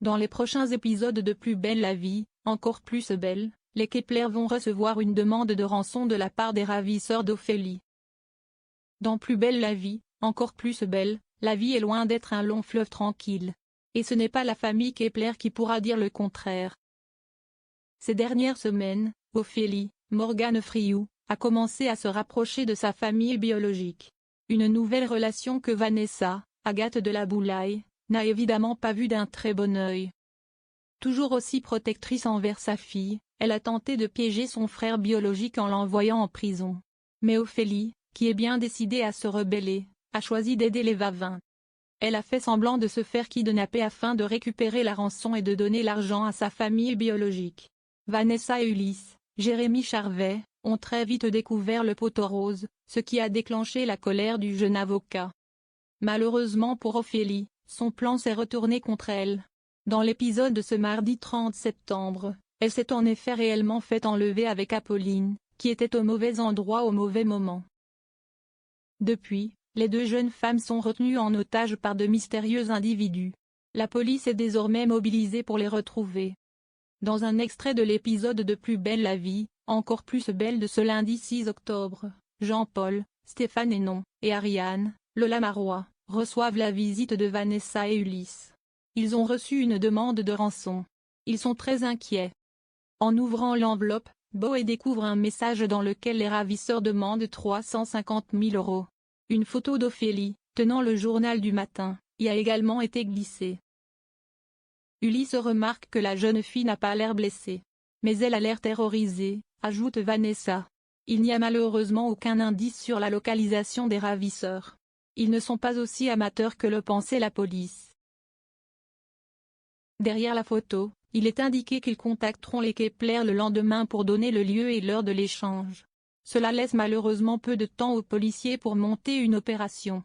Dans les prochains épisodes de Plus belle la vie, encore plus belle, les Kepler vont recevoir une demande de rançon de la part des ravisseurs d'Ophélie. Dans Plus belle la vie, encore plus belle, la vie est loin d'être un long fleuve tranquille. Et ce n'est pas la famille Kepler qui pourra dire le contraire. Ces dernières semaines, Ophélie, Morgane Friou, a commencé à se rapprocher de sa famille biologique. Une nouvelle relation que Vanessa, Agathe de la Boulaye, n'a évidemment pas vue d'un très bon œil. Toujours aussi protectrice envers sa fille, elle a tenté de piéger son frère biologique en l'envoyant en prison. Mais Ophélie, qui est bien décidée à se rebeller, a choisi d'aider les Vavin. Elle a fait semblant de se faire kidnapper afin de récupérer la rançon et de donner l'argent à sa famille biologique. Vanessa et Ulysse, Jérémy Charvet, ont très vite découvert le poteau rose, ce qui a déclenché la colère du jeune avocat. Malheureusement pour Ophélie, son plan s'est retourné contre elle. Dans l'épisode de ce mardi 30 septembre, elle s'est en effet réellement fait enlever avec Apolline, qui était au mauvais endroit au mauvais moment. Depuis, les deux jeunes femmes sont retenues en otage par de mystérieux individus. La police est désormais mobilisée pour les retrouver. Dans un extrait de l'épisode de Plus belle la vie, encore plus belle de ce lundi 6 octobre, Jean-Paul, Stéphane Hénon, et Ariane, Lola Marois, reçoivent la visite de Vanessa et Ulysse. Ils ont reçu une demande de rançon. Ils sont très inquiets. En ouvrant l'enveloppe, Boé découvre un message dans lequel les ravisseurs demandent 350 000 €. Une photo d'Ophélie, tenant le journal du matin, y a également été glissée. Ulysse remarque que la jeune fille n'a pas l'air blessée. Mais elle a l'air terrorisée, ajoute Vanessa. Il n'y a malheureusement aucun indice sur la localisation des ravisseurs. Ils ne sont pas aussi amateurs que le pensait la police. Derrière la photo, il est indiqué qu'ils contacteront les Kepler le lendemain pour donner le lieu et l'heure de l'échange. Cela laisse malheureusement peu de temps aux policiers pour monter une opération.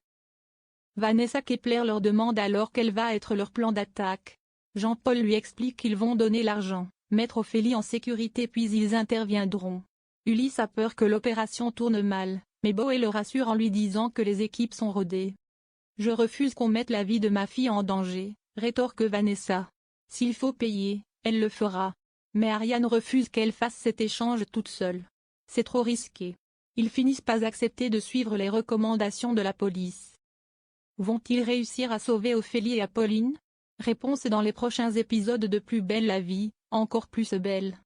Vanessa Kepler leur demande alors quel va être leur plan d'attaque. Jean-Paul lui explique qu'ils vont donner l'argent, mettre Ophélie en sécurité puis ils interviendront. Ulysse a peur que l'opération tourne mal, mais Boé le rassure en lui disant que les équipes sont rodées. « Je refuse qu'on mette la vie de ma fille en danger », rétorque Vanessa. S'il faut payer, elle le fera. Mais Ariane refuse qu'elle fasse cet échange toute seule. C'est trop risqué. Ils finissent par accepter de suivre les recommandations de la police. Vont-ils réussir à sauver Ophélie et Apolline? Réponse dans les prochains épisodes de Plus belle la vie, encore plus belle.